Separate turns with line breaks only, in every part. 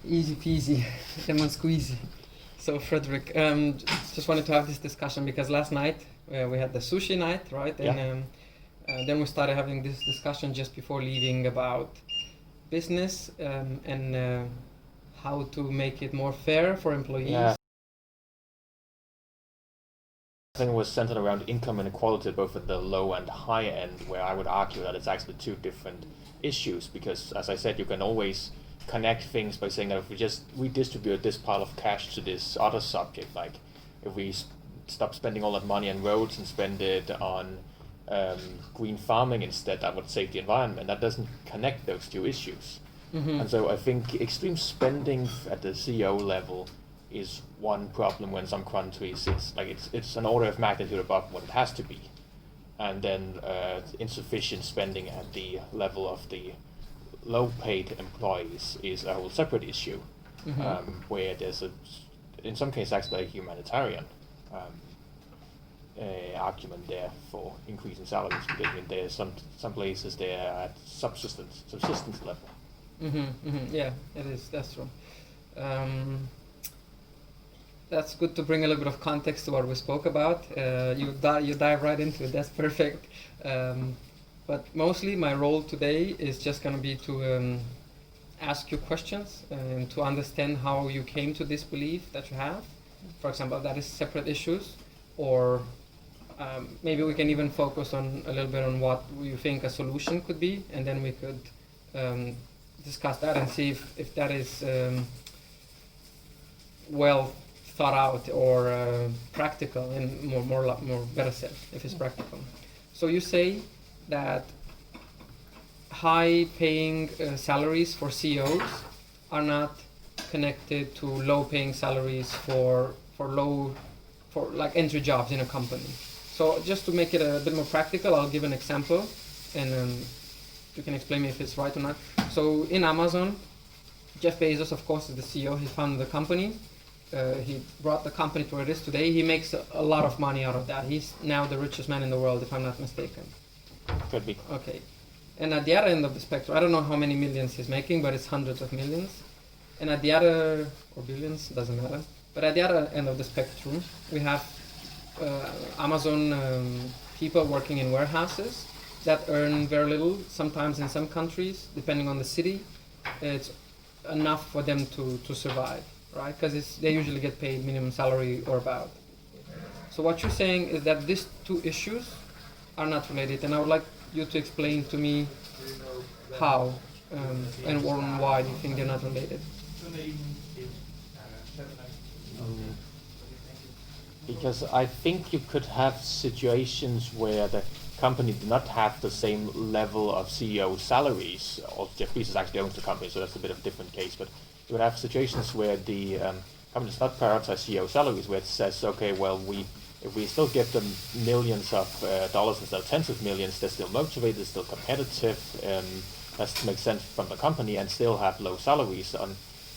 Easy peasy, lemon squeezy. So Frederik, just wanted to have this discussion because last night we had the sushi night, right?
Yeah.
And then we started having this discussion just before leaving about business and how to make it more fair for employees.
Yeah. I think it was centered around income inequality, both at the low and high end, where I would argue that it's actually two different issues, because as I said, you can always connect things by saying that if we just redistribute this pile of cash to this other subject, like if we stop spending all that money on roads and spend it on green farming instead, that would save the environment. That doesn't connect those two issues.
Mm-hmm.
And so I think extreme spending at the CEO level is one problem when some countries it's an order of magnitude above what it has to be, and then insufficient spending at the level of the low-paid employees is a whole separate issue, where there's in some cases actually a humanitarian argument there for increasing salaries, because I mean, there's some places they're at subsistence level.
Yeah, it is. That's true. That's good to bring a little bit of context to what we spoke about. You dive right into it. That's perfect. But mostly my role today is just going to be to ask you questions and to understand how you came to this belief that you have. For example, that is separate issues, or maybe we can even focus on a little bit on what you think a solution could be, and then we could discuss that and see if that is well thought out or practical, and more better said, if it's practical. So you say that high-paying salaries for CEOs are not connected to low-paying salaries for like entry jobs in a company. So just to make it a bit more practical, I'll give an example, and you can explain me if it's right or not. So in Amazon, Jeff Bezos, of course, is the CEO. He founded the company. He brought the company to where it is today. He makes a lot of money out of that. He's now the richest man in the world, if I'm not mistaken.
Could be.
Okay. And at the other end of the spectrum, I don't know how many millions he's making, but it's hundreds of millions. And at the other, or billions, doesn't matter. But at the other end of the spectrum, we have Amazon people working in warehouses that earn very little. Sometimes in some countries, depending on the city, it's enough for them to survive, right? Because they usually get paid minimum salary or about. So what you're saying is that these two issues are not related, and I would like you to explain to me how and why you think they're not related.
Because I think you could have situations where the company did not have the same level of CEO salaries, or Jeff Bezos actually owns the company, so that's a bit of a different case, but you would have situations where the company does not prioritize CEO salaries, where it says, okay, well, if we still give them millions of dollars instead of tens of millions, they're still motivated, they're still competitive, that makes sense from the company, and still have low salaries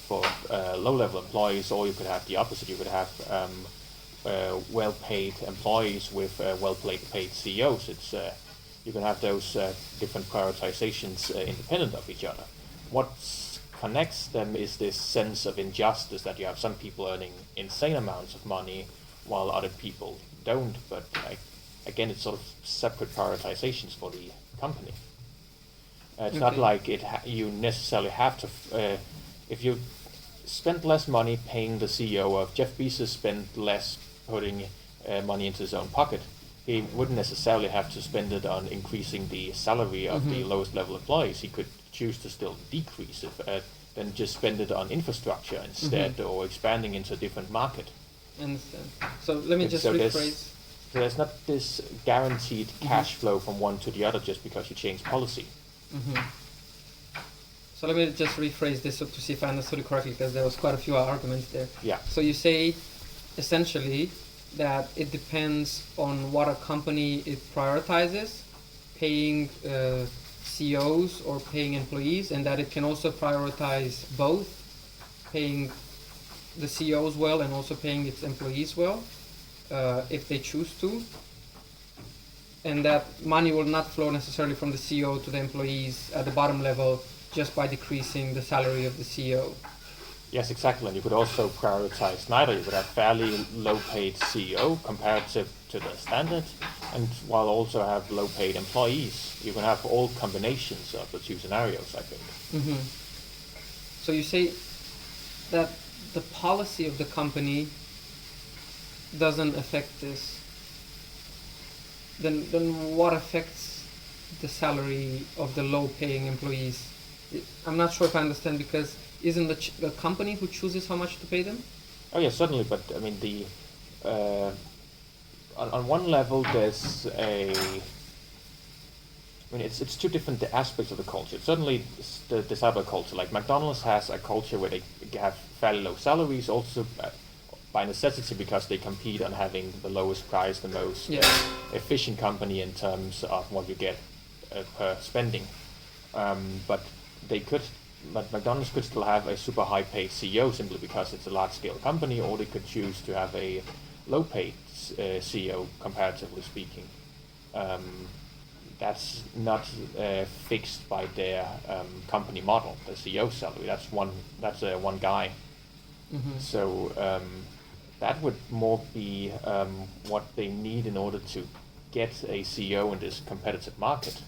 for low-level employees. Or you could have the opposite. You could have well-paid employees with well-paid CEOs. You can have those different prioritizations independent of each other. What connects them is this sense of injustice, that you have some people earning insane amounts of money while other people don't. But again, it's sort of separate prioritizations for the company. It's not like you necessarily have to. If you spend less money paying the CEO of Jeff Bezos, spend less putting money into his own pocket, he wouldn't necessarily have to spend it on increasing the salary of the lowest level employees. He could choose to still decrease it, then just spend it on infrastructure instead, or expanding into a different market.
Understand. So let me just rephrase.
There's not this guaranteed cash flow from one to the other just because you change policy.
So let me just rephrase this to see if I understood it correctly, because there was quite a few arguments there.
Yeah.
So you say essentially that it depends on what a company it prioritizes, paying CEOs or paying employees, and that it can also prioritize both, paying the CEOs well and also paying its employees well, if they choose to, and that money will not flow necessarily from the CEO to the employees at the bottom level just by decreasing the salary of the CEO.
Yes, exactly. And you could also prioritize neither. You could have fairly low-paid CEO comparative to the standard, and while also have low-paid employees. You can have all combinations of the two scenarios, I think.
Mm-hmm. So you say that the policy of the company doesn't affect this. Then what affects the salary of the low-paying employees? I'm not sure if I understand, because isn't the company who chooses how much to pay them?
Oh yeah, certainly. But I mean, the on one level, there's a. I mean, it's two different aspects of the culture. Certainly, the cyber culture, like McDonald's has a culture where they have fairly low salaries, also by necessity because they compete on having the lowest price, the most efficient company in terms of what you get per spending. But McDonald's could still have a super high-paid CEO simply because it's a large-scale company, or they could choose to have a low-paid CEO, comparatively speaking. That's not fixed by their company model, the CEO salary. That's one guy.
Mm-hmm.
So that would more be what they need in order to get a CEO in this competitive market.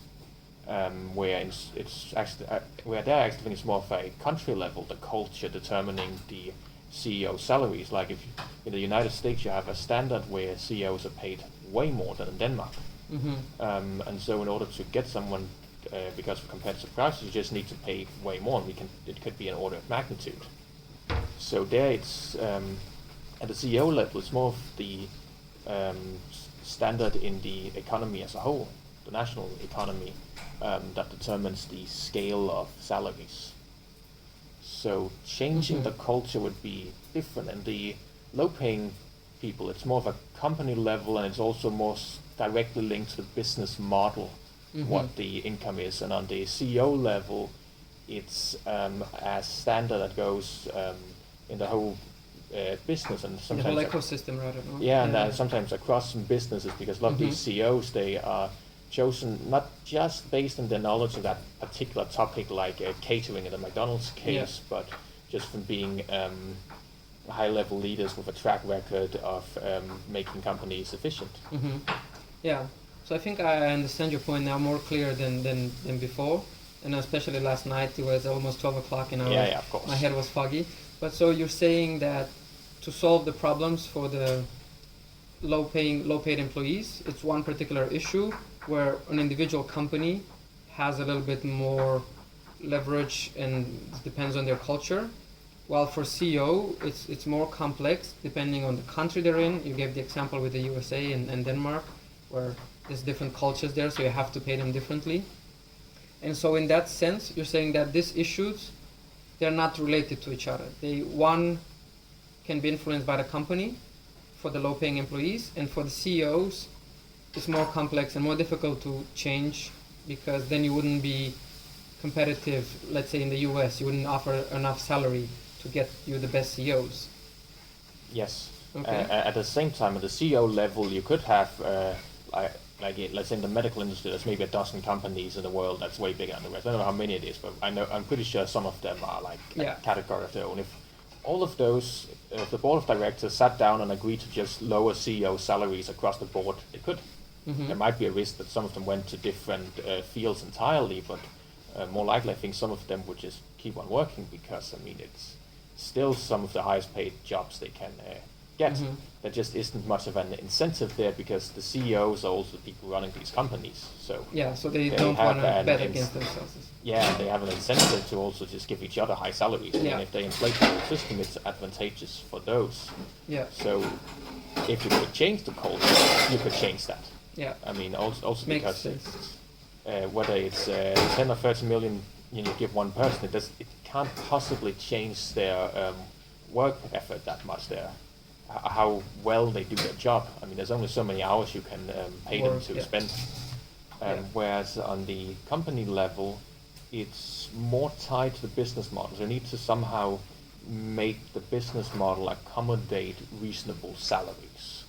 Where it's actually where there actually think it's more of a country level, the culture determining the CEO salaries. Like if in the United States you have a standard where CEOs are paid way more than in Denmark, and so in order to get someone, because of competitive prices, you just need to pay way more. And it could be an order of magnitude. So there it's at the CEO level, it's more of the standard in the economy as a whole, the national economy. That determines the scale of salaries. So changing the culture would be different. And the low-paying people, it's more of a company level, and it's also more directly linked to the business model, what the income is. And on the CEO level, it's a standard that goes in the whole business, and sometimes
the whole ecosystem, rather. No?
Yeah, and sometimes across some businesses, because a lot of these CEOs, they are chosen not just based on their knowledge of that particular topic, like catering in the McDonald's case, but just from being high-level leaders with a track record of making companies efficient.
Yeah, so I think I understand your point now more clear than before, and especially last night. It was almost 12 o'clock and
of course.
My head was foggy. But so you're saying that to solve the problems for the low-paid employees, it's one particular issue where an individual company has a little bit more leverage and depends on their culture, while for CEO it's more complex depending on the country they're in. You gave the example with the USA and Denmark, where there's different cultures there, so you have to pay them differently. And so in that sense, you're saying that these issues, they're not related to each other. One can be influenced by the company for the low-paying employees, and for the CEOs, it's more complex and more difficult to change, because then you wouldn't be competitive. Let's say in the US, you wouldn't offer enough salary to get you the best CEOs.
Yes.
Okay.
At the same time, at the CEO level, you could have, let's say in the medical industry, there's maybe a dozen companies in the world that's way bigger than the rest. I don't know how many it is, but I'm pretty sure some of them are a category of their own. If all of those, the board of directors sat down and agreed to just lower CEO salaries across the board, it could. There might be a risk that some of them went to different fields entirely, but more likely I think some of them would just keep on working, because I mean it's still some of the highest paid jobs they can get. There just isn't much of an incentive there, because the CEOs are also the people running these companies. So
so they don't want to bet against themselves.
Yeah, they have an incentive to also just give each other high salaries. And if they inflate the whole system, it's advantageous for those.
Yeah.
So if you could change the culture, you could change that.
Yeah.
I mean, also
Makes
because
sense.
Whether it's 10 or 30 million you give one person, it can't possibly change their work effort that much there. How well they do their job. I mean, there's only so many hours you can pay them to spend. Whereas on the company level, it's more tied to the business model. You need to somehow make the business model accommodate reasonable salaries.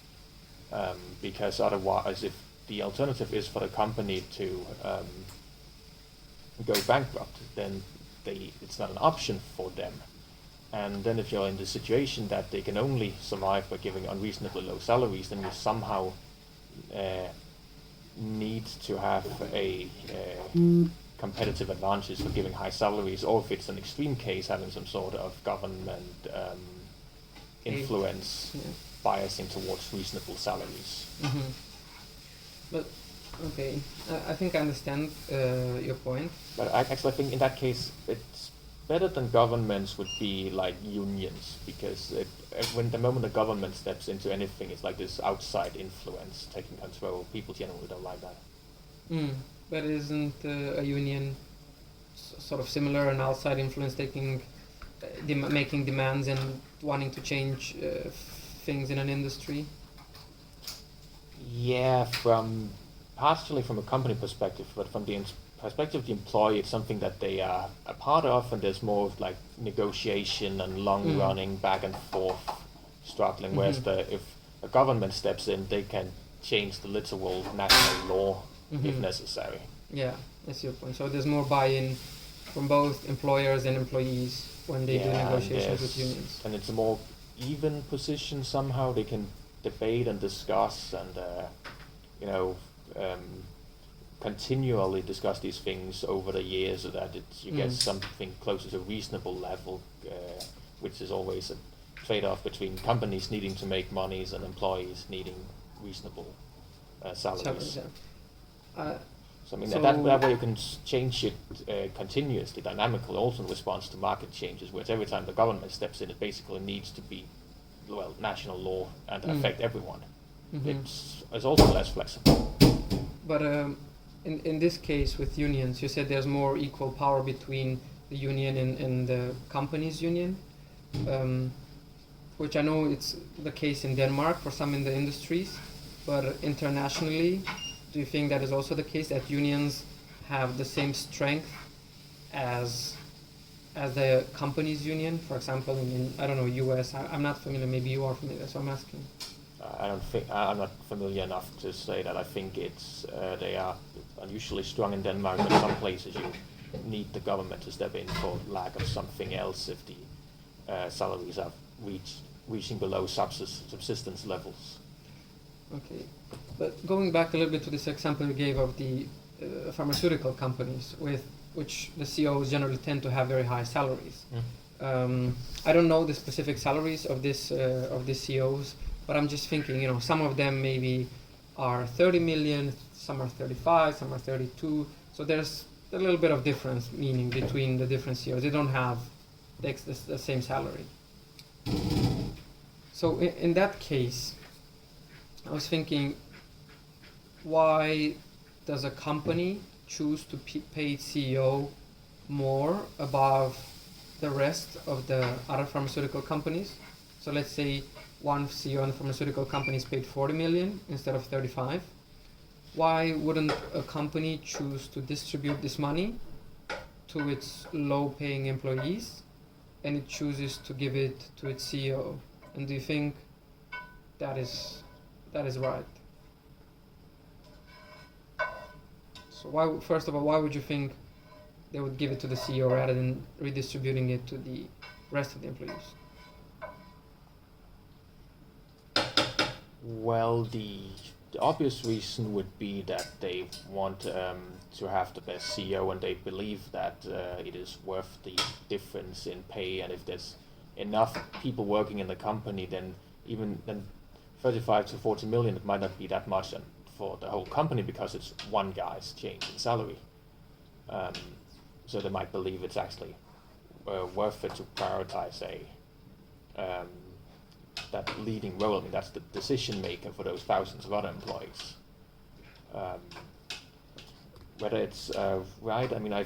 Because otherwise, if the alternative is for the company to go bankrupt, then it's not an option for them. And then if you're in the situation that they can only survive by giving unreasonably low salaries, then you somehow need to have a competitive advantage for giving high salaries, or if it's an extreme case, having some sort of government influence biasing towards reasonable salaries.
But okay, I think I understand your point.
But I actually think in that case it's better than governments would be like unions, because when the moment the government steps into anything, it's like this outside influence taking control. People generally don't like that.
But isn't a union sort of similar, an outside influence taking, making demands and wanting to change things in an industry?
Yeah, partially from a company perspective, but from the perspective of the employee, it's something that they are a part of, and there's more of like negotiation and long-running back and forth struggling. Whereas if a government steps in, they can change the literal national law if necessary.
Yeah, that's your point. So there's more buy-in from both employers and employees when they do negotiations with unions.
And it's a more even position somehow. They can debate and discuss and continually discuss these things over the years, so that you get something closer to a reasonable level, which is always a trade-off between companies needing to make monies and employees needing reasonable salaries. So I mean that way you can change it continuously, dynamically, also in response to market changes. Whereas every time the government steps in, it basically needs to be national law and affect everyone. It's also less flexible.
But in this case with unions, you said there's more equal power between the union and the company's union, which I know it's the case in Denmark for some in the industries, but internationally, do you think that is also the case, that unions have the same strength as the company's union? For example, in I don't know, US. I'm not familiar. Maybe you are familiar, so I'm asking.
I'm not familiar enough to say that. I think they are unusually strong in Denmark, but in some places you need the government to step in for lack of something else if the salaries are reaching below subsistence levels.
Okay, but going back a little bit to this example you gave of the pharmaceutical companies, with which the CEOs generally tend to have very high salaries. I don't know the specific salaries of these CEOs, but I'm just thinking, some of them maybe are 30 million, some are 35, some are 32. So there's a little bit of difference, meaning between the different CEOs. They don't have the same salary. So in that case, I was thinking, why does a company choose to pay CEO more above the rest of the other pharmaceutical companies? So let's say one CEO in the pharmaceutical company is paid 40 million instead of 35. Why wouldn't a company choose to distribute this money to its low-paying employees, and it chooses to give it to its CEO? And do you think that is right? So first of all, why would you think they would give it to the CEO rather than redistributing it to the rest of the employees?
Well, the obvious reason would be that they want to have the best CEO, and they believe that it is worth the difference in pay. And if there's enough people working in the company, then 35 to 40 million, it might not be that much for the whole company, because it's one guy's change in salary. So they might believe it's actually worth it to prioritize that leading role. I mean, that's the decision maker for those thousands of other employees. Whether it's right, I mean,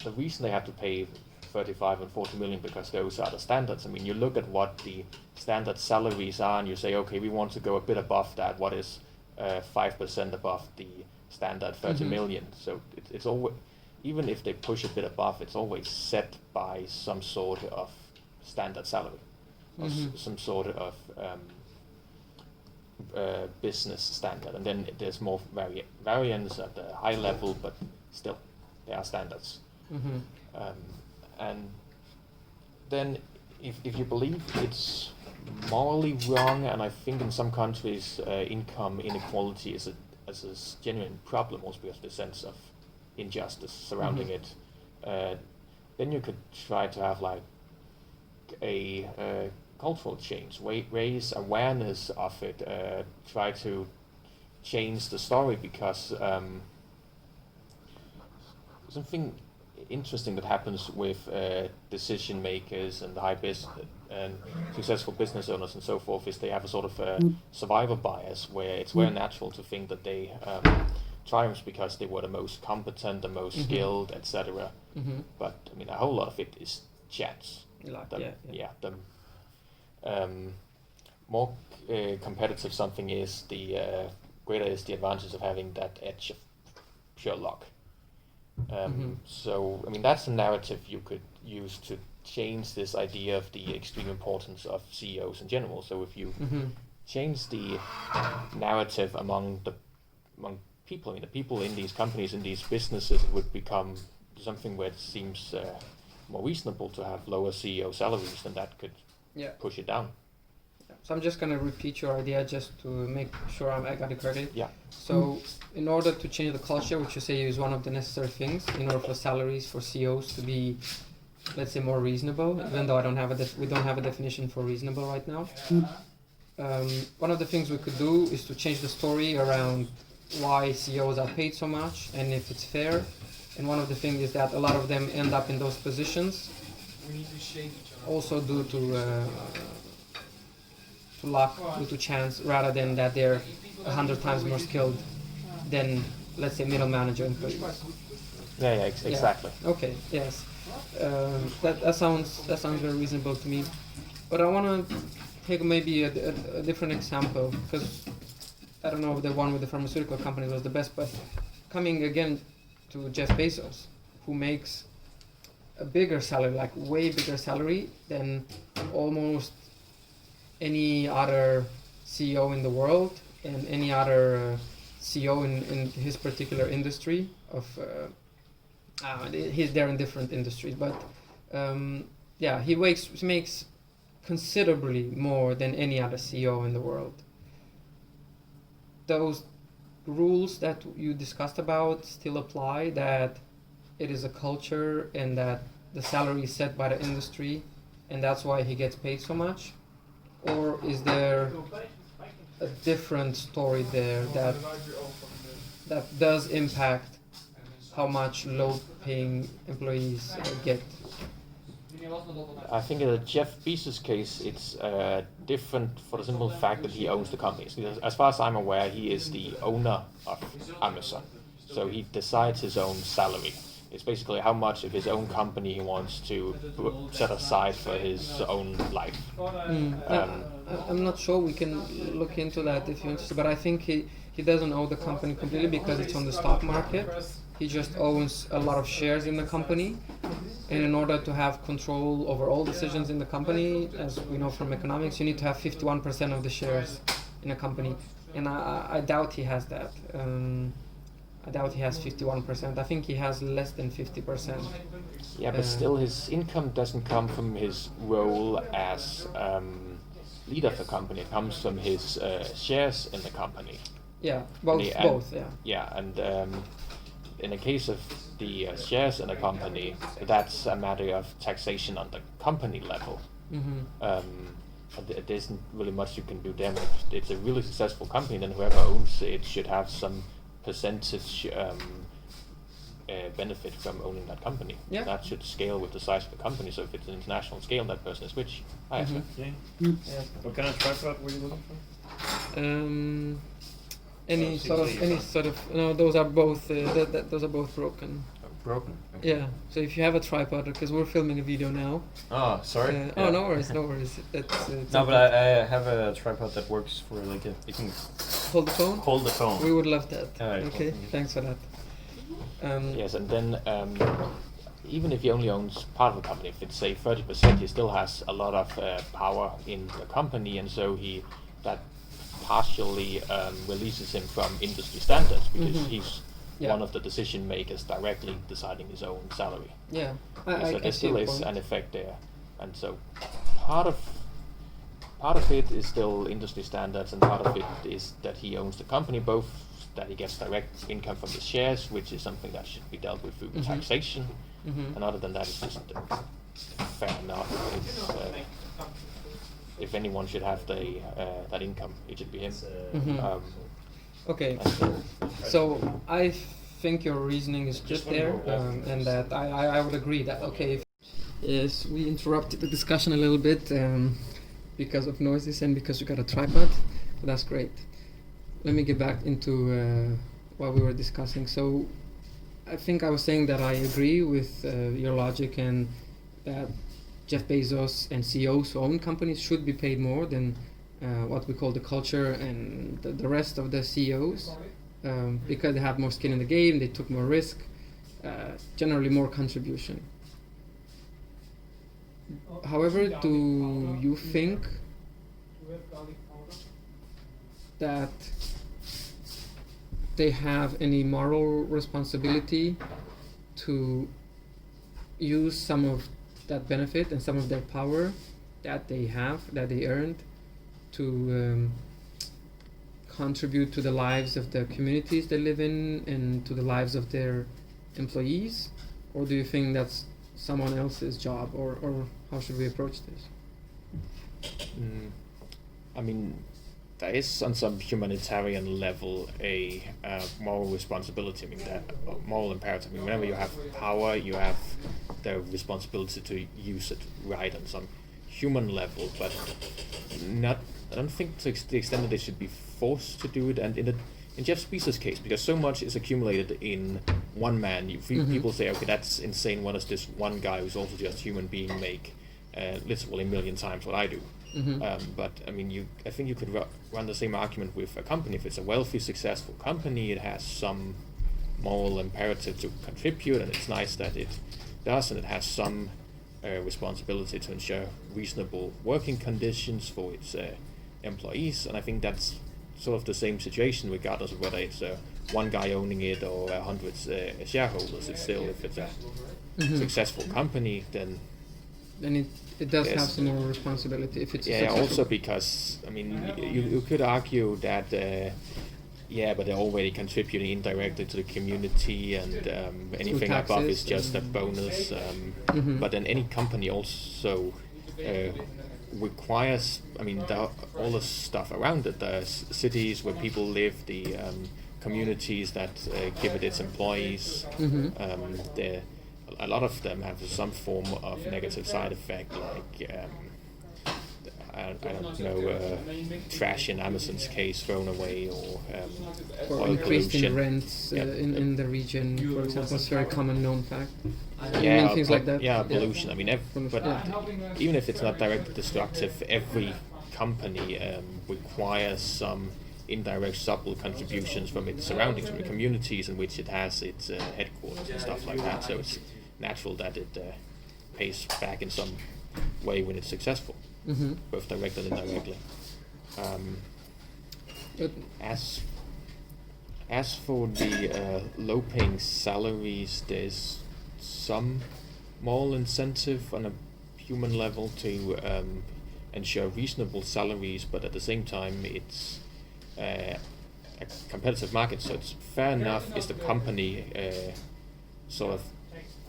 the reason they have to pay 35 and 40 million, because those are the standards. I mean, you look at what the standard salaries are, and you say, okay, we want to go a bit above that. What is 5% above the standard 30 million? So it's always, even if they push a bit above, it's always set by some sort of standard salary, or some sort of business standard. And then there's more variance at the high level, but still, there are standards. And then if you believe it's morally wrong, and I think in some countries income inequality is a genuine problem, also because of the sense of injustice surrounding it, then you could try to have like a cultural change, raise awareness of it, try to change the story, because something interesting that happens with decision makers and and successful business owners and so forth is they have a sort of survivor bias, where it's very natural to think that they triumph because they were the most competent, the most skilled, etc. But I mean, a whole lot of it is chance. The more competitive something is, the greater is the advantage of having that edge of pure luck. So, I mean, that's a narrative you could use to change this idea of the extreme importance of CEOs in general. So if you change the narrative among people, I mean, the people in these companies, in these businesses, it would become something where it seems more reasonable to have lower CEO salaries, and that could push it down.
So I'm just going to repeat your idea just to make sure I got it correctly.
Yeah.
So in order to change the culture, which you say is one of the necessary things, in order for salaries for CEOs to be, let's say, more reasonable, even though we don't have a definition for reasonable right now. One of the things we could do is to change the story around why CEOs are paid so much and if it's fair. And one of the things is that a lot of them end up in those positions also due to luck, due to chance, rather than that they're 100 times more skilled than, let's say, middle manager employees.
Exactly.
Yeah. Okay. Yes. That sounds very reasonable to me. But I want to take maybe a different example, because I don't know if the one with the pharmaceutical companies was the best, but coming again to Jeff Bezos, who makes a bigger salary, like way bigger salary than almost any other CEO in the world and any other CEO in his particular industry of they're in different industries, but he makes considerably more than any other CEO in the world. Those rules that you discussed about still apply, that it is a culture and that the salary is set by the industry and that's why he gets paid so much? Or is there a different story there that does impact how much low-paying employees get?
I think in the Jeff Bezos case, it's different for the simple fact that he owns the companies. As far as I'm aware, he is the owner of Amazon, so he decides his own salary. It's basically how much of his own company he wants to set aside for his own life.
I'm not sure. We can look into that if you're interested, but I think he doesn't own the company completely because it's on the stock market. He just owns a lot of shares in the company, and in order to have control over all decisions in the company, as we know from economics, you need to have 51% of the shares in a company, and I doubt he has that. I doubt he has 51%. I think he has less than 50%.
Yeah, but still his income doesn't come from his role as leader of the company. It comes from his shares in the company.
Yeah, both.
Yeah, and in the case of the shares in a company, that's a matter of taxation on the company level. There isn't really much you can do there. If it's a really successful company, then whoever owns it should have some percentage benefit from owning that company.
Yeah.
That should scale with the size of the company. So if it's an international scale, that person is rich.
Yeah. What kind of tripod were you looking for?
Any sort of no, those are both those are both broken.
Broken? Okay.
Yeah, so if you have a tripod, because we're filming a video now.
Oh, sorry.
Yeah. Oh, no worries. It's
no, but I have a tripod that works for like you can
hold the phone.
Hold the phone.
We would love that.
Right,
okay,
well,
thanks for that.
Yes, and then even if he only owns part of the company, if it's say 30%, he still has a lot of power in the company, and so that partially releases him from industry standards, because he's one of the decision makers directly deciding his own salary.
Yeah,
So there still is an effect there, and so part of it is still industry standards, and part of it is that he owns the company, both that he gets direct income from the shares, which is something that should be dealt with through taxation, and other than that, it's just fair enough. If anyone should have that income, it should be him.
Okay, so I think your reasoning is just there, and that I would agree that, okay, yes, we interrupted the discussion a little bit because of noises and because you got a tripod, but that's great. Let me get back into what we were discussing. So I think I was saying that I agree with your logic, and that Jeff Bezos and CEOs who own companies should be paid more than what we call the culture and the rest of the CEOs, because they have more skin in the game, they took more risk, generally more contribution. However, do you think that they have any moral responsibility to use some of that benefit and some of their power that they have, that they earned, to contribute to the lives of the communities they live in and to the lives of their employees? Or do you think that's someone else's job, or how should we approach this?
I mean, there is on some humanitarian level a moral responsibility. I mean, that moral imperative. I mean, whenever you have power, you have the responsibility to use it right on some human level, but not. I don't think to the extent that they should be forced to do it. And in Jeff Bezos' case, because so much is accumulated in one man, people say, okay, that's insane. What does this one guy who's also just a human being make literally a million times what I do? But I mean, I think you could run the same argument with a company. If it's a wealthy, successful company, it has some moral imperative to contribute, and it's nice that it does, and it has some responsibility to ensure reasonable working conditions for its employees. And I think that's sort of the same situation, regardless of whether it's one guy owning it or 100 shareholders. It's still, if it's a successful company, then
it does have some more responsibility if it's
also because, I mean, you could argue that but they're already contributing indirectly to the community, and anything above is just a bonus. But then any company also requires, I mean, all the stuff around it, the cities where people live, the communities that give it its employees, a lot of them have some form of negative side effect, like I don't know, trash in Amazon's case thrown away, or oil
increased
pollution.
In rents in the region, for example, it's a very common known fact. Things like that.
Pollution. I mean, even if it's not directly destructive, every company requires some indirect subtle contributions from its surroundings, from the communities in which it has its headquarters and stuff like that. So it's natural that it pays back in some way when it's successful, both directly and indirectly. As for the low-paying salaries, there's some moral incentive on a human level to ensure reasonable salaries, but at the same time it's a competitive market, so it's fair enough if the company sort of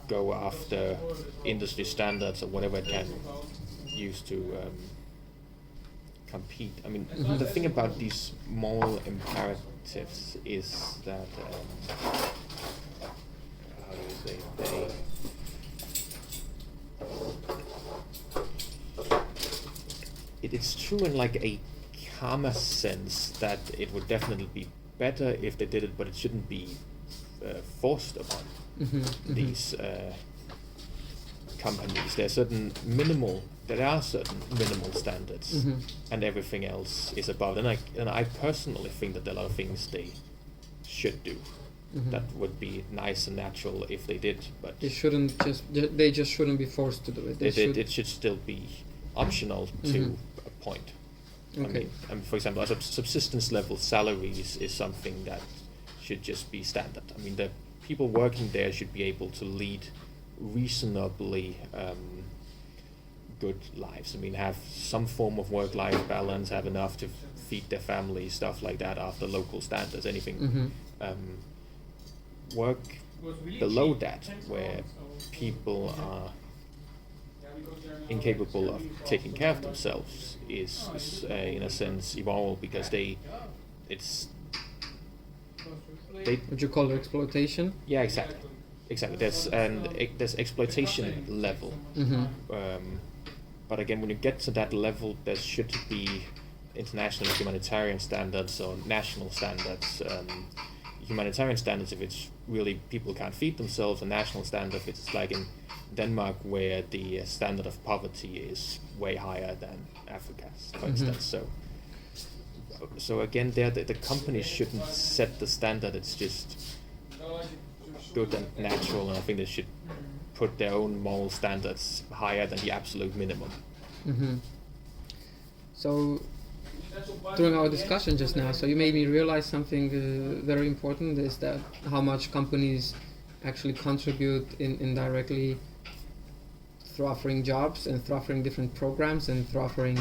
go after industry standards or whatever it can use to compete. I mean, the thing about these moral imperatives is that how do you say, it's true in like a karma sense that it would definitely be better if they did it, but it shouldn't be forced upon these companies. There are certain minimal standards, and everything else is above. And I personally think that there are a lot of things they should do that would be nice and natural if they did, but
they just shouldn't be forced to do it.
It should still be optional to a point.
Okay.
I mean, for example, a subsistence level salaries is something that should just be standard. I mean, the people working there should be able to lead reasonably good lives. I mean, have some form of work-life balance, have enough to feed their family, stuff like that, after local standards. Anything work below that, where people are incapable of taking care of themselves, is in a sense immoral, because
Would you call it exploitation?
Yeah, exactly. There's exploitation level. But again, when you get to that level, there should be international humanitarian standards or national standards. Humanitarian standards if it's really people can't feed themselves, a national standard if it's like in Denmark, where the standard of poverty is way higher than Africa's, for instance. So again, there the companies shouldn't set the standard. It's just good and natural, and I think they should put their own moral standards higher than the absolute minimum.
So during our discussion just now, so you made me realize something very important, is that how much companies actually contribute indirectly through offering jobs and through offering different programs and through offering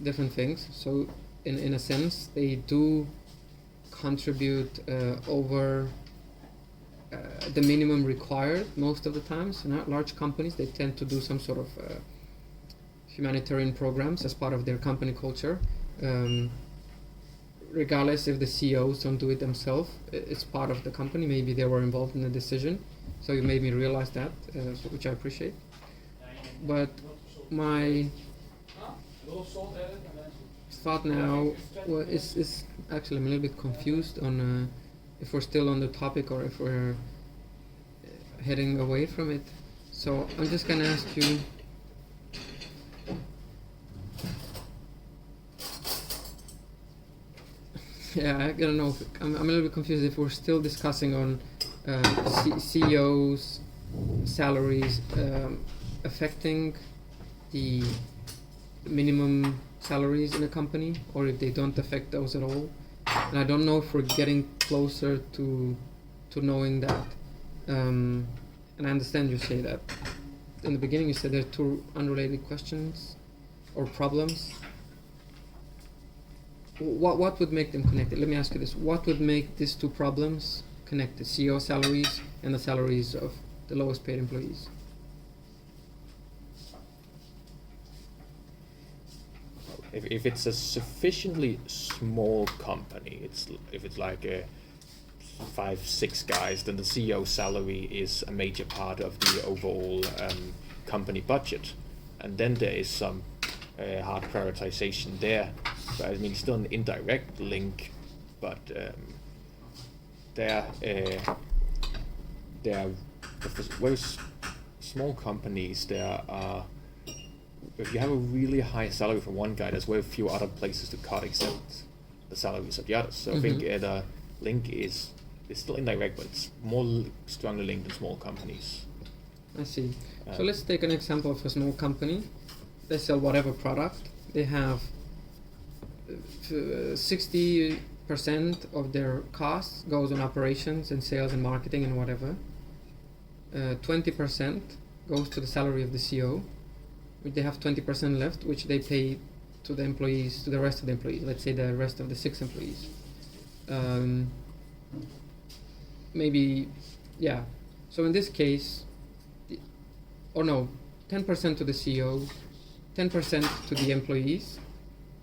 different things. So in a sense, they do contribute over the minimum required most of the times. Large companies, they tend to do some sort of humanitarian programs as part of their company culture. Regardless if the CEOs don't do it themselves, it's part of the company. Maybe they were involved in the decision. So you made me realize that, which I appreciate. But my thought now is actually, I'm a little bit confused on if we're still on the topic or if we're heading away from it. So I'm just going to ask you, I don't know, I'm a little bit confused if we're still discussing on CEOs' salaries affecting the minimum salaries in a company, or if they don't affect those at all. And I don't know if we're getting closer to knowing that. And I understand you say that. In the beginning you said there are two unrelated questions or problems. What would make them connected? Let me ask you this. What would make these two problems connected? CEO salaries and the salaries of the lowest paid employees.
If it's a sufficiently small company, if it's like 5-6 guys, then the CEO salary is a major part of the overall company budget, and then there is some hard prioritization there. But I mean, still an indirect link, but there for very small companies, there are. If you have a really high salary for one guy, there's very few other places to cut except the salaries of the others. So I think the link is still indirect, but it's more strongly linked in small companies.
I see. So let's take an example of a small company. They sell whatever product. They have 60% of their costs goes on operations and sales and marketing and whatever. 20% goes to the salary of the CEO. They have 20% left, which they pay to the employees, to the rest of the employees. Let's say the rest of the 6 employees. Maybe, yeah. So in this case, 10% to the CEO, 10% to the employees,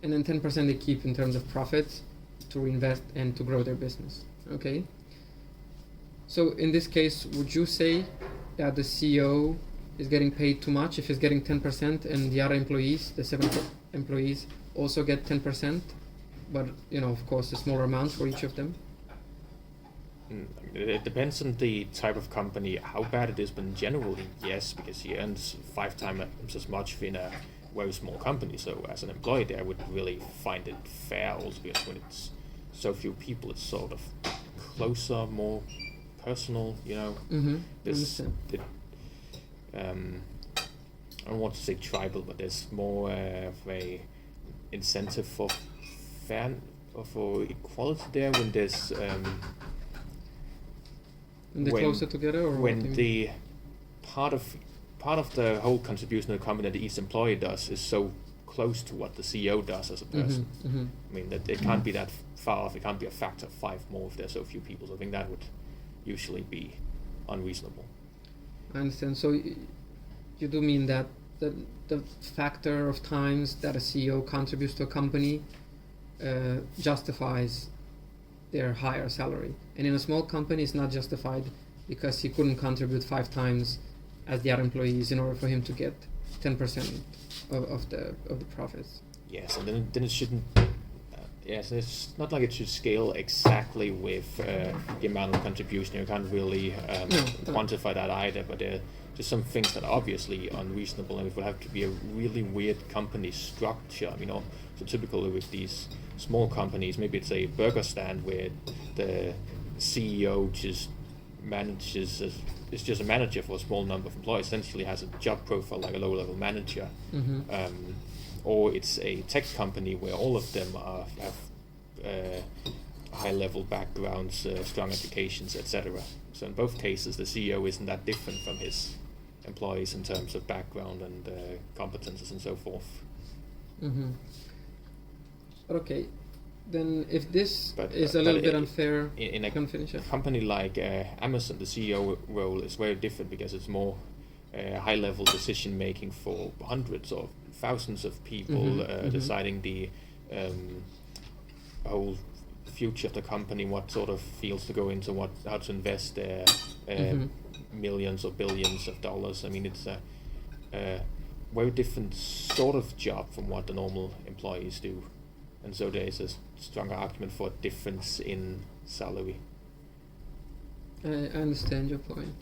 and then 10% they keep in terms of profits to reinvest and to grow their business. Okay. So in this case, would you say that the CEO is getting paid too much if he's getting 10% and the other employees, the 7 employees, also get 10%, but of course a smaller amount for each of them?
It depends on the type of company, how bad it is, but generally yes, because he earns 5 times as much in a very small company. So as an employee, I would really find it fair also, because when it's so few people, it's sort of closer, more personal, I don't want to say tribal, but there's more of a incentive for equality there when there's when they're
closer together, or
when the part part of the whole contribution to the company that each employee does is so close to what the CEO does as a person. I mean, that it can't be that far off. It can't be a factor of 5 more if there's so few people. So I think that would usually be unreasonable.
I understand. So you do mean that the factor of times that a CEO contributes to a company justifies their higher salary, and in a small company it's not justified because he couldn't contribute 5 times as the other employees in order for him to get 10% of the profits.
Yes, and then it shouldn't. Yes, it's not like it should scale exactly with the amount of contribution. You can't really quantify that either. But just some things that are obviously unreasonable, and it would have to be a really weird company structure. I mean, so typically with these small companies, maybe it's a burger stand where the CEO just manages, is just a manager for a small number of employees, essentially has a job profile like a low-level manager. Or it's a tech company where all of them have high-level backgrounds, strong educations, etc. So in both cases, the CEO isn't that different from his employees in terms of background and competences and so forth.
But okay, then if this is a little bit unfair,
in a company like Amazon, the CEO role is very different because it's more high-level decision-making for hundreds or thousands of people, deciding the whole future of the company, what sort of fields to go into, how to invest their millions or billions of dollars. I mean, it's a very different sort of job from what the normal employees do, and so there is a stronger argument for a difference in salary.
I understand your point.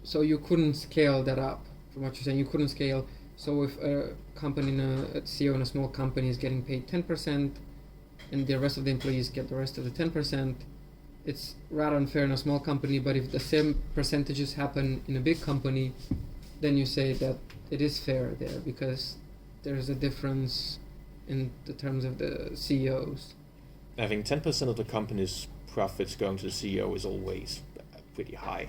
So you couldn't scale that up, from what you're saying. You couldn't scale. So if a company, a CEO in a small company is getting paid 10%, and the rest of the employees get the rest of the 10%, it's rather unfair in a small company. But if the same percentages happen in a big company, then you say that it is fair there because there's a difference in the terms of the CEOs.
I think 10% of the company's profits going to the CEO is always pretty high.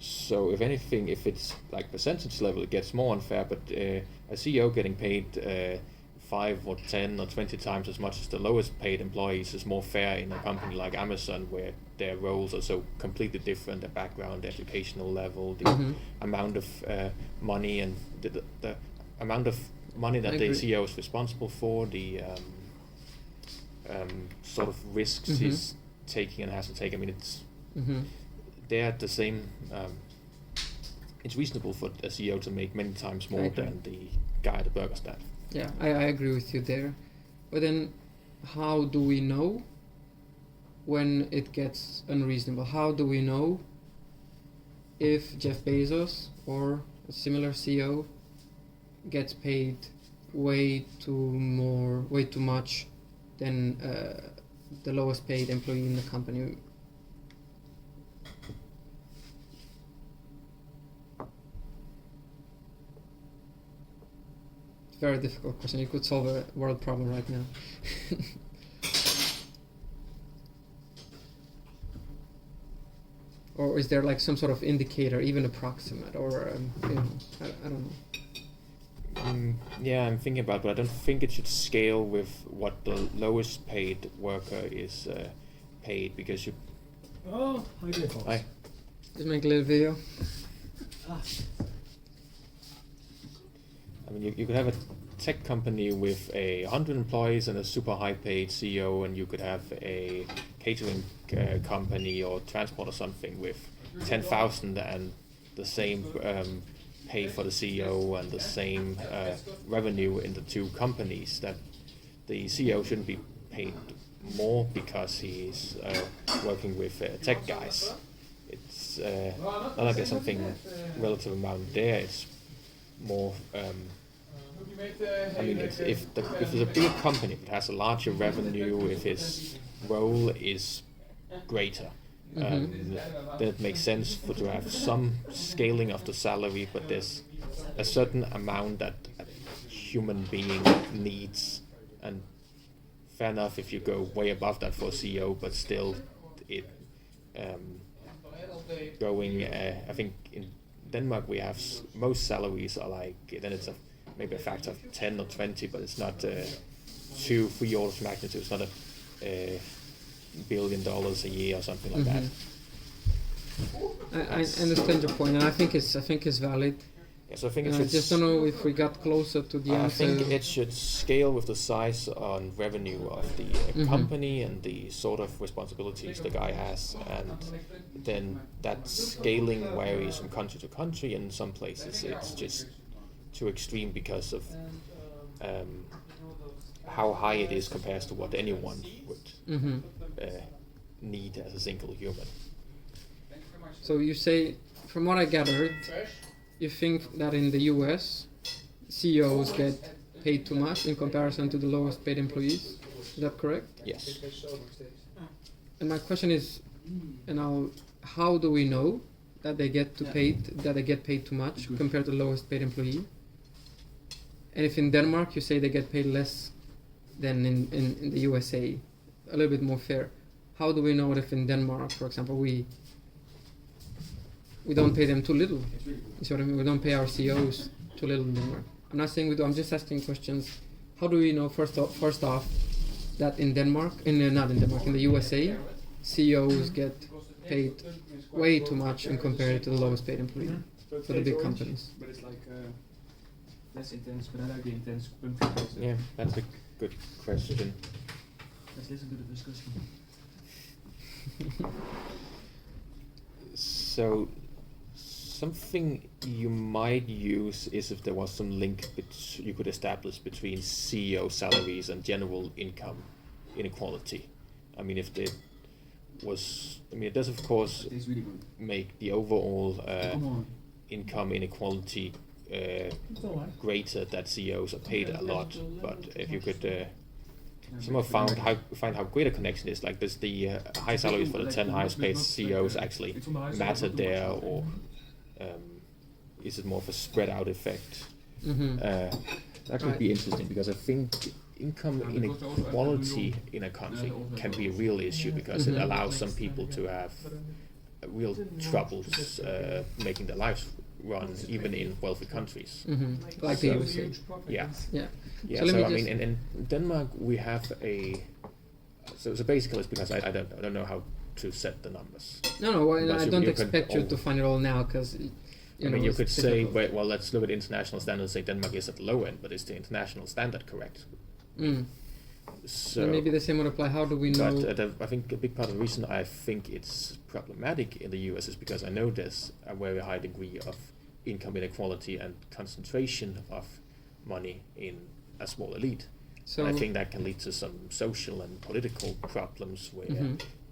So if anything, if it's like percentage level, it gets more unfair, but a CEO getting paid 5 or 10 or 20 times as much as the lowest paid employees is more fair in a company like Amazon, where their roles are so completely different, their background, their educational level, the amount of money and the amount of money that the CEO is responsible for, the sort of risks he's taking and has to take. I mean, it's they're at the same. It's reasonable for a CEO to make many times more than the guy at the burger stand.
Yeah, I agree with you there. But then, how do we know when it gets unreasonable? How do we know if Jeff Bezos or a similar CEO gets paid way too much than the lowest paid employee in the company? Very difficult question. You could solve a world problem right now. Or is there like some sort of indicator, even approximate, or I don't know.
Yeah, I'm thinking about it, but I don't think it should scale with what the lowest paid worker is paid, because you.
Oh, hi there, folks.
Hi.
Just make a little video.
I mean, you could have a tech company with 100 employees and a super high-paid CEO, and you could have a catering company or transport or something with 10,000 and the same pay for the CEO and the same revenue in the two companies. That the CEO shouldn't be paid more because he's working with tech guys. It's not like there's something relative amount there. It's more. I mean, if there's a bigger company that has a larger revenue, if his role is greater, then it makes sense to have some scaling of the salary, but there's a certain amount that a human being needs, and fair enough if you go way above that for a CEO, but still going. I think in Denmark we have most salaries are like, then it's maybe a factor of 10 or 20, but it's not 2-3 orders of magnitude. It's not a $1 billion a year or something like that.
I understand your point, and I think it's valid.
Yeah, so I think
I just don't know if we got closer to the answer.
I think it should scale with the size on revenue of the company and the sort of responsibilities the guy has, and then that scaling varies from country to country. In some places it's just too extreme because of how high it is compared to what anyone would need as a single human.
So you say, from what I gathered, you think that in the US, CEOs get paid too much in comparison to the lowest paid employees. Is that correct?
Yes.
And my question is, how do we know that they get paid too much compared to the lowest paid employee? And if in Denmark you say they get paid less than in the USA, a little bit more fair, how do we know if in Denmark, for example, we don't pay them too little? You see what I mean? We don't pay our CEOs too little in Denmark. I'm not saying we do. I'm just asking questions. How do we know first off that in Denmark, not in Denmark, in the USA, CEOs get paid way too much in compared to the lowest paid employee for the big companies?
But it's like less intense, but I like the intense.
Yeah, that's a good question.
Let's listen to the discussion.
So something you might use is if there was some link you could establish between CEO salaries and general income inequality. I mean, if there was, it does of course
really
make the overall income inequality greater, that CEOs are paid a lot. But if you could somehow find how great a connection is, like does the high salaries for the 10 highest paid CEOs actually matter there, or is it more of a spread out effect? That could be interesting, because I think income inequality in a country can be a real issue, because it allows some people to have real troubles making their lives run, even in wealthy countries.
Like the USA.
Yeah.
So
So I mean, in Denmark we have so basically it's because I don't know how to set the numbers.
No, I don't expect you to find it all now, because
you could say, well, let's look at international standards. Say Denmark is at the low end, but is the international standard correct? So
maybe the same would apply. How do we know?
But I think a big part of the reason I think it's problematic in the US is because I know there's a very high degree of income inequality and concentration of money in a small elite. So I think that can lead to some social and political problems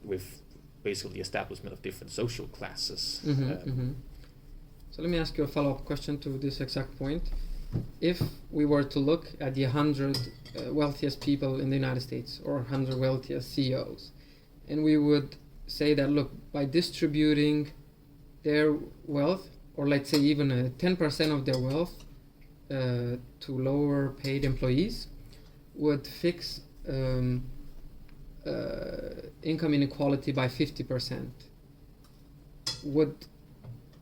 with basically the establishment of different social classes.
So let me ask you a follow-up question to this exact point. If we were to look at the 100 wealthiest people in the United States, or 100 wealthiest CEOs, and we would say that, look, by distributing their wealth, or let's say even 10% of their wealth to lower paid employees, would fix income inequality by 50%. Would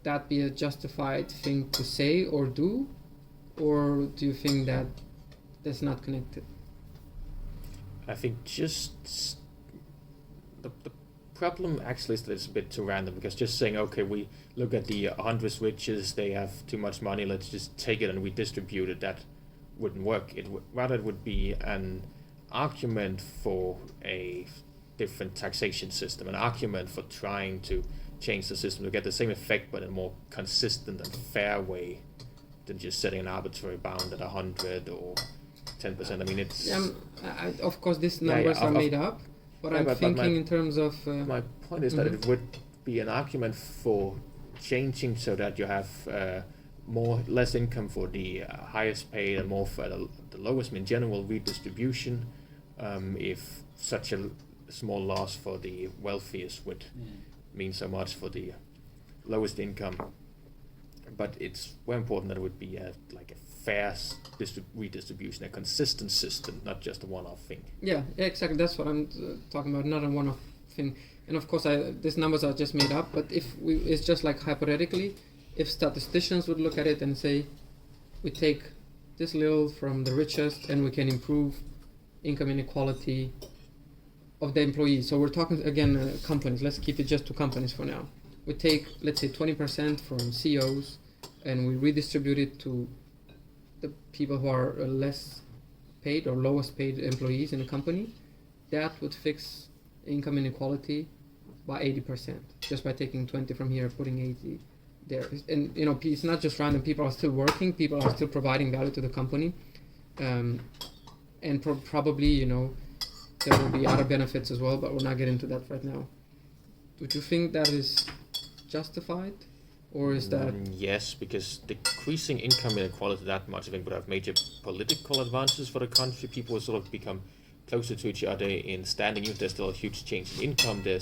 that be a justified thing to say or do? Or do you think that that's not connected?
I think just the problem actually is that it's a bit too random, because just saying, okay, we look at the 100 richest, they have too much money, let's just take it and we distribute it, that wouldn't work. Rather it would be an argument for a different taxation system, an argument for trying to change the system to get the same effect but in a more consistent and fair way than just setting an arbitrary bound at 100 or 10%. I mean, it's...
of course, these numbers are made up, but I'm thinking in terms of...
my point is that it would be an argument for changing so that you have less income for the highest paid and more for the lowest. I mean, general redistribution, if such a small loss for the wealthiest would mean so much for the lowest income. But it's very important that it would be a fair redistribution, a consistent system, not just a one-off thing.
Yeah, exactly. That's what I'm talking about, not a one-off thing. and of course these numbers are just made up, but it's just like hypothetically, if statisticians would look at it and say, we take this little from the richest and we can improve income inequality of the employees. So we're talking again companies. Let's keep it just to companies for now. We take, let's say, 20% from CEOs and we redistribute it to the people who are less paid or lowest paid employees in the company. That would fix income inequality by 80%, just by taking 20 from here, putting 80 there. And you know, it's not just random. People are still working. People are still providing value to the company, and probably, you know, there will be other benefits as well. But we're not getting into that right now. Would you think that is justified, or is that?
Yes, because decreasing income inequality that much, I think, would have major political advantages for the country. People will sort of become closer to each other in standing. If there's still a huge change in income, they're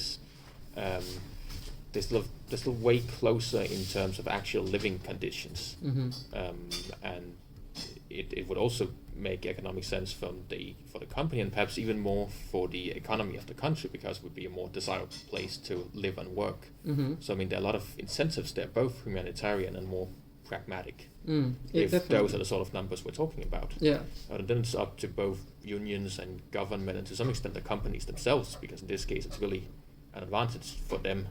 still way closer in terms of actual living conditions, and it would also make economic sense for the company, and perhaps even more for the economy of the country, because it would be a more desirable place to live and work. So I mean, there are a lot of incentives there, both humanitarian and more pragmatic. If
definitely.
Those are the sort of numbers we're talking about.
Yeah.
And then it's up to both unions and government, and to some extent the companies themselves, because in this case it's really an advantage for them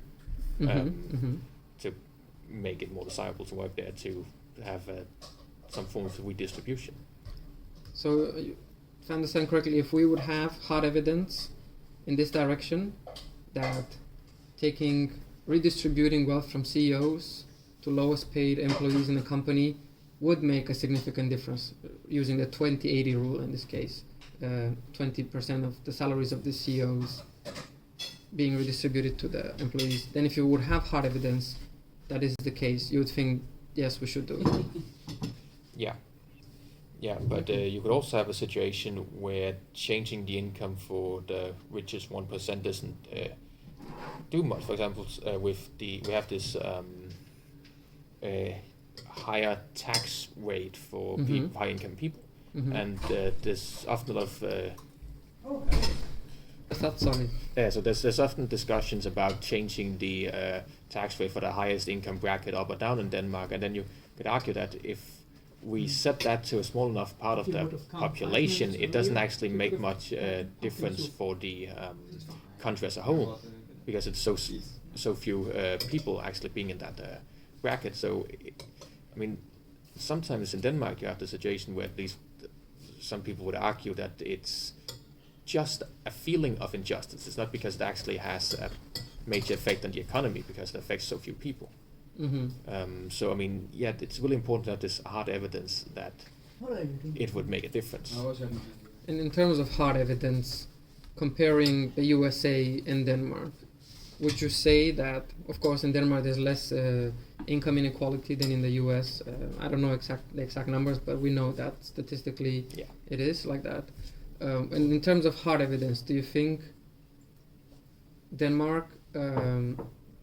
to make it more desirable to work there, to have some form of redistribution.
So, if I understand correctly, if we would have hard evidence in this direction, that redistributing wealth from CEOs to lowest paid employees in the company would make a significant difference, using the 20-80 rule in this case, 20% of the salaries of the CEOs being redistributed to the employees, then if you would have hard evidence that is the case, you would think, yes, we should do it.
Yeah, but you could also have a situation where changing the income for the richest 1% doesn't do much. For example, we have this higher tax rate for high income people, and there's often a lot of
That's solid.
yeah, so there's often discussions about changing the tax rate for the highest income bracket up or down in Denmark, and then you could argue that if we set that to a small enough part of the population, it doesn't actually make much difference for the country as a whole, because it's so few people actually being in that bracket. So, I mean, sometimes in Denmark you have the situation where at least some people would argue that it's just a feeling of injustice. It's not because it actually has a major effect on the economy, because it affects so few people. So, I mean, yeah, it's really important to have this hard evidence that it would make a difference.
And in terms of hard evidence, comparing the USA and Denmark, would you say that, of course, in Denmark there's less income inequality than in the US? I don't know the exact numbers, but we know that statistically it is like that. And in terms of hard evidence, do you think Denmark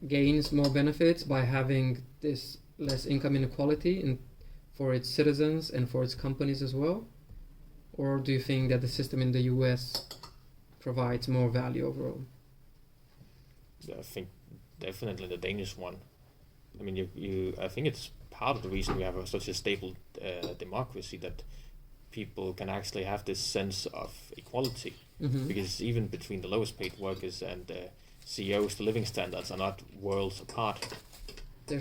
gains more benefits by having this less income inequality for its citizens and for its companies as well? Or do you think that the system in the US provides more value overall?
I think definitely the Danish one. I mean, I think it's part of the reason we have such a stable democracy, that people can actually have this sense of equality, because even between the lowest paid workers and CEOs, the living standards are not worlds apart.
They're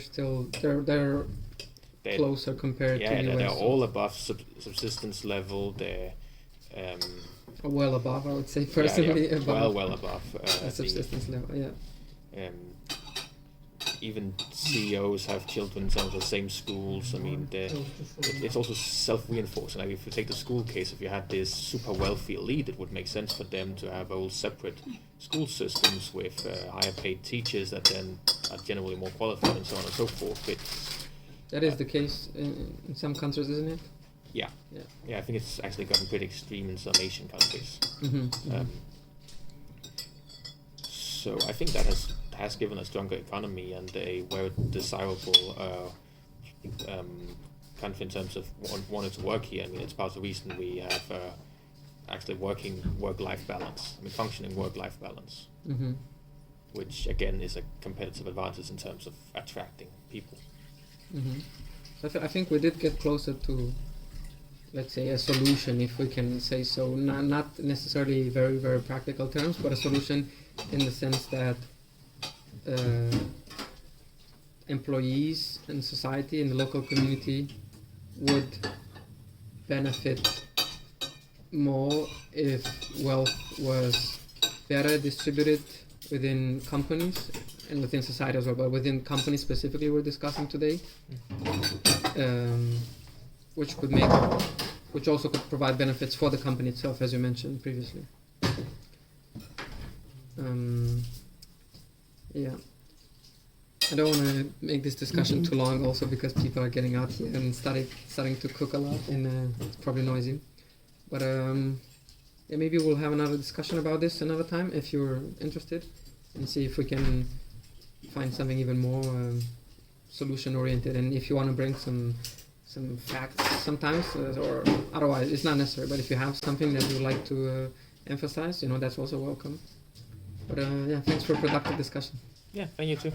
closer compared to the US.
They're all above subsistence level. They're
well above, I would say personally. Above
well above
subsistence level. Yeah.
Even CEOs have children in some of the same schools. I mean, it's also self-reinforcing. Like if you take the school case, if you had this super wealthy elite, it would make sense for them to have all separate school systems with higher paid teachers that then are generally more qualified and so on and so forth.
That is the case in some countries, isn't it?
Yeah, I think it's actually gotten pretty extreme in some Asian countries. So I think that has given a stronger economy and a very desirable country in terms of wanting to work here. I mean, it's part of the reason we have actually working work-life balance. I mean, functioning work-life balance. which again is a competitive advantage in terms of attracting people.
So I think we did get closer to, let's say, a solution, if we can say so. Not necessarily very, very practical terms, but a solution in the sense that employees and society in the local community would benefit more if wealth was better distributed within companies and within society as well, but within companies specifically we're discussing today, which also could provide benefits for the company itself, as you mentioned previously. Yeah. I don't want to make this discussion too long also because people are getting out here and starting to cook a lot and it's probably noisy. But yeah, maybe we'll have another discussion about this another time if you're interested, and see if we can find something even more solution oriented. And if you want to bring some facts sometimes, or otherwise it's not necessary, but if you have something that you'd like to emphasize, that's also welcome. But yeah, thanks for a productive discussion.
Yeah, thank you too.